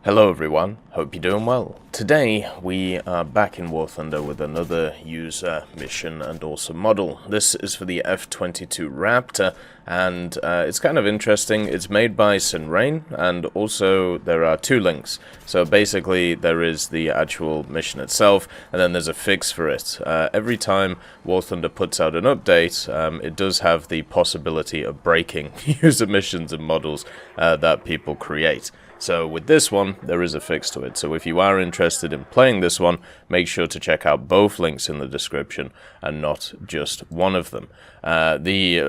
Hello everyone, hope you're doing well. Today we are back in War Thunder with another user mission and also model. This is for the F-22 Raptor and it's kind of interesting. It's made by Sunrain and also there are two links. So basically there is the actual mission itself and then there's a fix for it. Every time War Thunder puts out an update, it does have the possibility of breaking user missions and models that people create. So with this one, there is a fix to it. So if you are interested in playing this one, make sure to check out both links in the description and not just one of them. The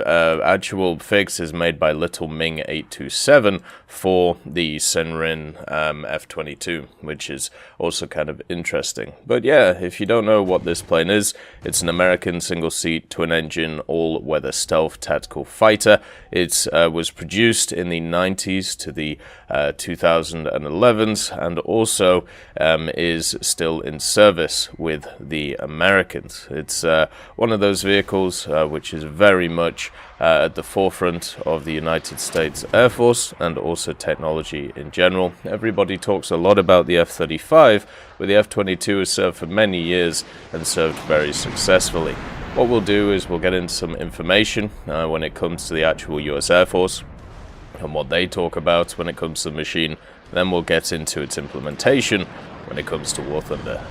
actual fix is made by Little Ming 827 for the Senrin F-22, which is also kind of interesting. But yeah, if you don't know what this plane is, it's an American single-seat, twin-engine, all-weather stealth tactical fighter. It was produced in the 90s to the 2011s and also is still in service with the Americans. It's one of those vehicles which is very much at the forefront of the United States Air Force and also technology in general. Everybody talks a lot about the F-35, but the F-22 has served for many years and served very successfully. What we'll do is we'll get into some information when it comes to the actual US Air Force and what they talk about when it comes to the machine. Then we'll get into its implementation when it comes to War Thunder.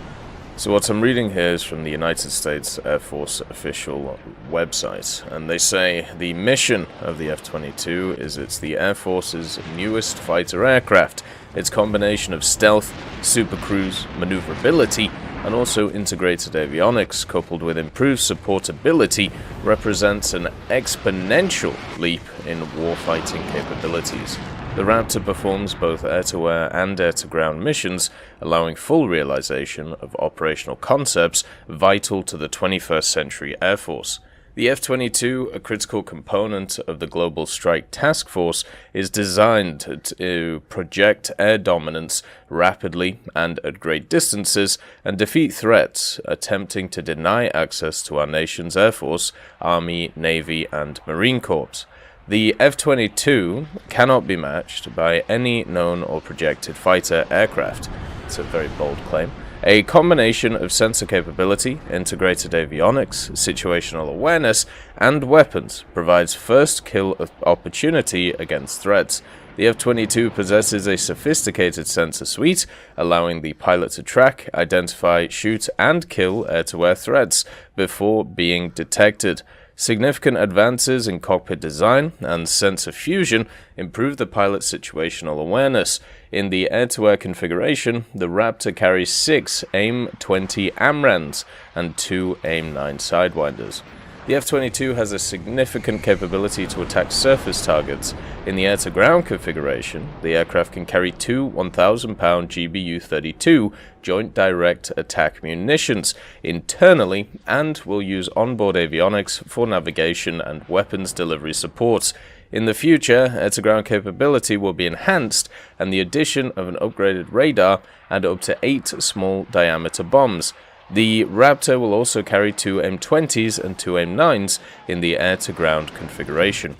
So what I'm reading here is from the United States Air Force official website, and they say the mission of the F-22 is it's the Air Force's newest fighter aircraft. Its combination of stealth, supercruise, maneuverability, and also integrated avionics coupled with improved supportability represents an exponential leap in warfighting capabilities. The Raptor performs both air-to-air and air-to-ground missions, allowing full realization of operational concepts vital to the 21st century Air Force. The F-22, a critical component of the Global Strike Task Force, is designed to project air dominance rapidly and at great distances and defeat threats attempting to deny access to our nation's Air Force, Army, Navy, and Marine Corps. The F-22 cannot be matched by any known or projected fighter aircraft. It's a very bold claim. A combination of sensor capability, integrated avionics, situational awareness, and weapons provides first kill opportunity against threats. The F-22 possesses a sophisticated sensor suite, allowing the pilot to track, identify, shoot, and kill air-to-air threats before being detected. Significant advances in cockpit design and sensor fusion improve the pilot's situational awareness. In the air-to-air configuration, the Raptor carries 6 AIM-20 AMRAAMs and 2 AIM-9 Sidewinders. The F-22 has a significant capability to attack surface targets. In the air-to-ground configuration, the aircraft can carry 2 1,000-pound GBU-32 Joint Direct Attack munitions internally and will use onboard avionics for navigation and weapons delivery support. In the future, air-to-ground capability will be enhanced, and the addition of an upgraded radar and up to 8 small-diameter bombs. The Raptor will also carry 2 AIM-20s and 2 AIM-9s in the air-to-ground configuration.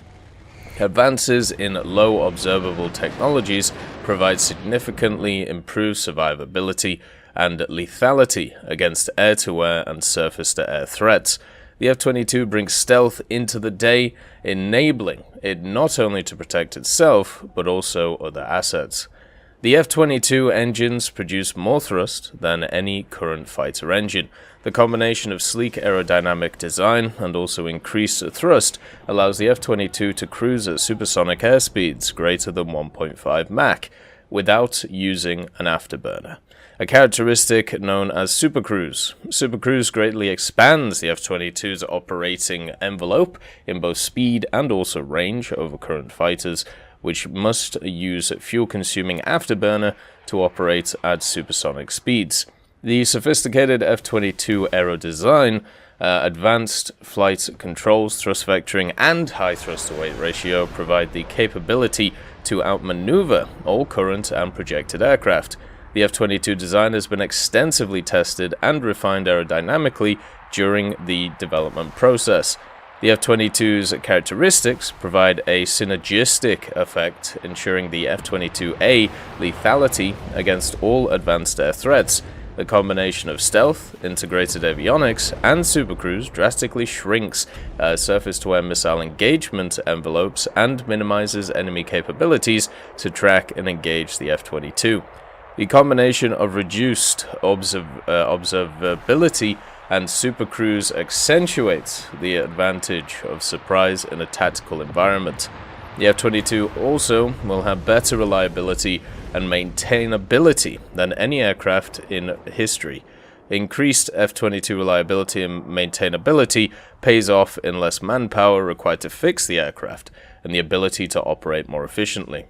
Advances in low observable technologies provide significantly improved survivability and lethality against air-to-air and surface-to-air threats. The F-22 brings stealth into the day, enabling it not only to protect itself, but also other assets. The F-22 engines produce more thrust than any current fighter engine. The combination of sleek aerodynamic design and also increased thrust allows the F-22 to cruise at supersonic airspeeds greater than 1.5 Mach without using an afterburner, a characteristic known as Supercruise. Supercruise greatly expands the F-22's operating envelope in both speed and also range over current fighters, which must use fuel-consuming afterburner to operate at supersonic speeds. The sophisticated F-22 aero design, advanced flight controls, thrust vectoring, and high thrust-to-weight ratio provide the capability to outmaneuver all current and projected aircraft. The F-22 design has been extensively tested and refined aerodynamically during the development process. The F-22's characteristics provide a synergistic effect, ensuring the F-22A lethality against all advanced air threats. The combination of stealth, integrated avionics, and Supercruise drastically shrinks surface-to-air missile engagement envelopes and minimizes enemy capabilities to track and engage the F-22. The combination of reduced observability and Supercruise accentuates the advantage of surprise in a tactical environment. The F-22 also will have better reliability and maintainability than any aircraft in history. Increased F-22 reliability and maintainability pays off in less manpower required to fix the aircraft and the ability to operate more efficiently.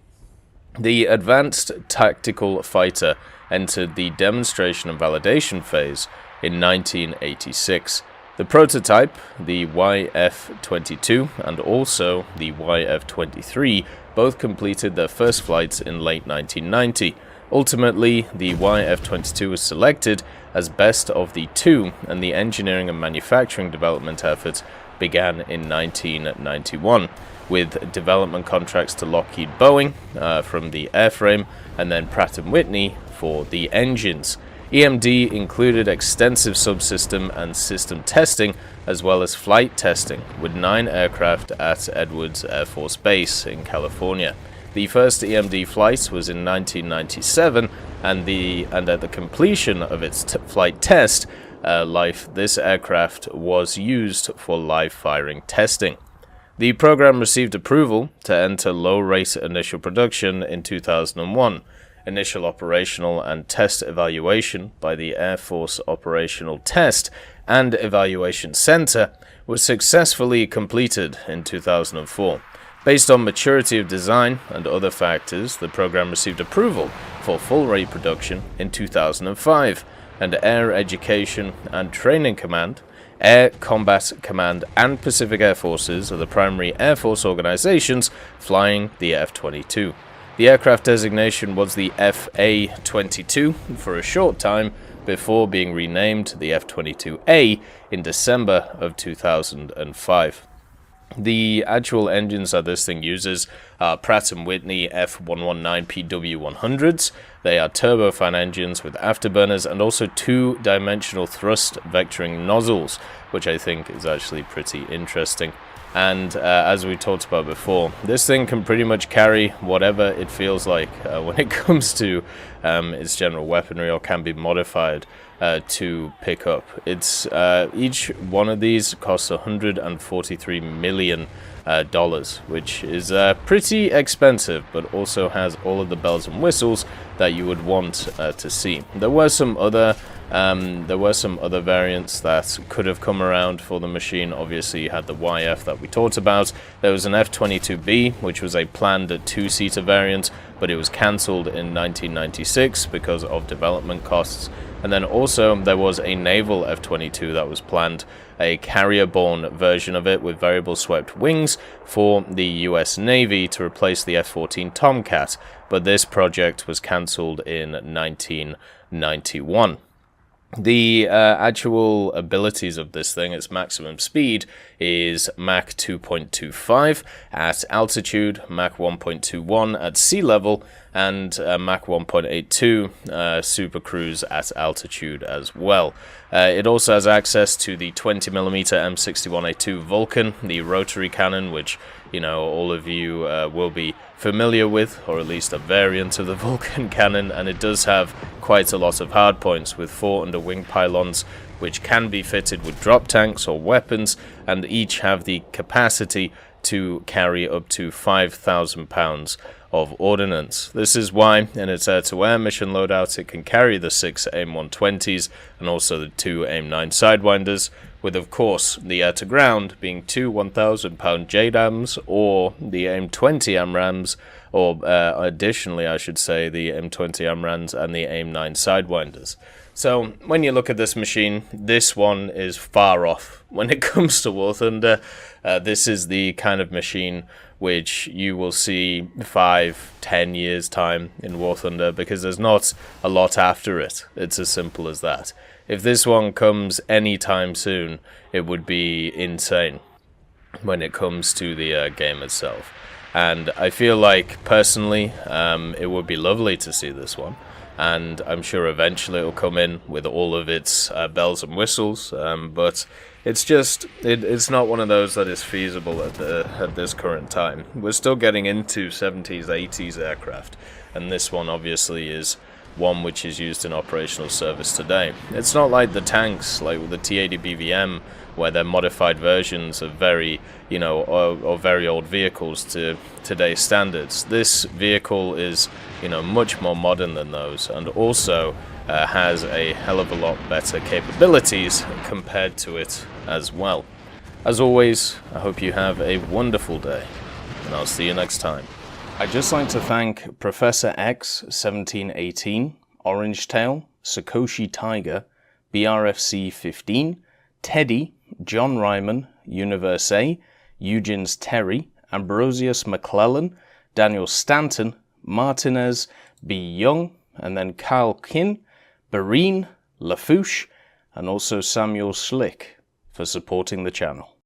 The Advanced Tactical Fighter entered the demonstration and validation phase in 1986. The prototype, the YF-22 and also the YF-23, both completed their first flights in late 1990. Ultimately, the YF-22 was selected as best of the two, and the engineering and manufacturing development efforts began in 1991, with development contracts to Lockheed Boeing from the airframe and then Pratt & Whitney for the engines. EMD included extensive subsystem and system testing, as well as flight testing, with 9 aircraft at Edwards Air Force Base in California. The first EMD flight was in 1997, and at the completion of its flight test life, this aircraft was used for live firing testing. The program received approval to enter low-rate initial production in 2001. Initial operational and test evaluation by the Air Force Operational Test and Evaluation Center was successfully completed in 2004. Based on maturity of design and other factors, the program received approval for full-rate production in 2005, and Air Education and Training Command, Air Combat Command, and Pacific Air Forces are the primary Air Force organizations flying the F-22. The aircraft designation was the FA-22 for a short time before being renamed the F-22A in December of 2005. The actual engines that this thing uses are Pratt & Whitney F119PW100s. They are turbofan engines with afterburners and also 2-dimensional thrust vectoring nozzles, which I think is actually pretty interesting. And as we talked about before, this thing can pretty much carry whatever it feels like when it comes to its general weaponry, or can be modified to pick up. It's each one of these costs $143 million, which is pretty expensive, but also has all of the bells and whistles that you would want to see. There were some other variants that could have come around for the machine. Obviously, you had the YF that we talked about. There was an F-22B, which was a planned 2-seater variant, but it was cancelled in 1996 because of development costs. And then also there was a naval F-22 that was planned, a carrier-borne version of it with variable swept wings for the US Navy to replace the F-14 Tomcat, but this project was cancelled in 1991. The actual abilities of this thing, its maximum speed is Mach 2.25 at altitude, Mach 1.21 at sea level, and Mach 1.82 Supercruise at altitude as well. It also has access to the 20mm M61A2 Vulcan, the rotary cannon, which all of you will be familiar with, or at least a variant of the Vulcan cannon, and it does have quite a lot of hardpoints with 4 underwing pylons, which can be fitted with drop tanks or weapons, and each have the capacity to carry up to 5,000 pounds of ordnance. This is why in its air-to-air mission loadout it can carry the 6 AIM-120s and also the 2 AIM-9 Sidewinders, with of course the air-to-ground being 2 1,000-pound JDAMs or the AIM-20 AMRAAMs, or additionally I should say the AIM-20 AMRAAMs and the AIM-9 Sidewinders. So when you look at this machine, this one is far off when it comes to War Thunder. This is the kind of machine which you will see 5-10 years time in War Thunder, because there's not a lot after it. It's as simple as that. If this one comes anytime soon, it would be insane. when it comes to the game itself. And I feel like, personally, it would be lovely to see this one. And I'm sure eventually it'll come in with all of its bells and whistles, but it's just, it's not one of those that is feasible at this current time. We're still getting into 70s, 80s aircraft, and this one obviously is one which is used in operational service today. It's not like the tanks, like with the T-80 BVM, where they're modified versions of very, or very old vehicles to today's standards. This vehicle is, much more modern than those, and also has a hell of a lot better capabilities compared to it as well. As always, I hope you have a wonderful day, and I'll see you next time. I'd just like to thank Professor X 1718, Orangetail, Sakoshi Tiger, BRFC 15, Teddy, John Ryman, Universe A, Eugens Terry, Ambrosius McClellan, Daniel Stanton, Martinez, B. Young, and then Kyle Kin, Barine, Lafouche, and also Samuel Slick for supporting the channel.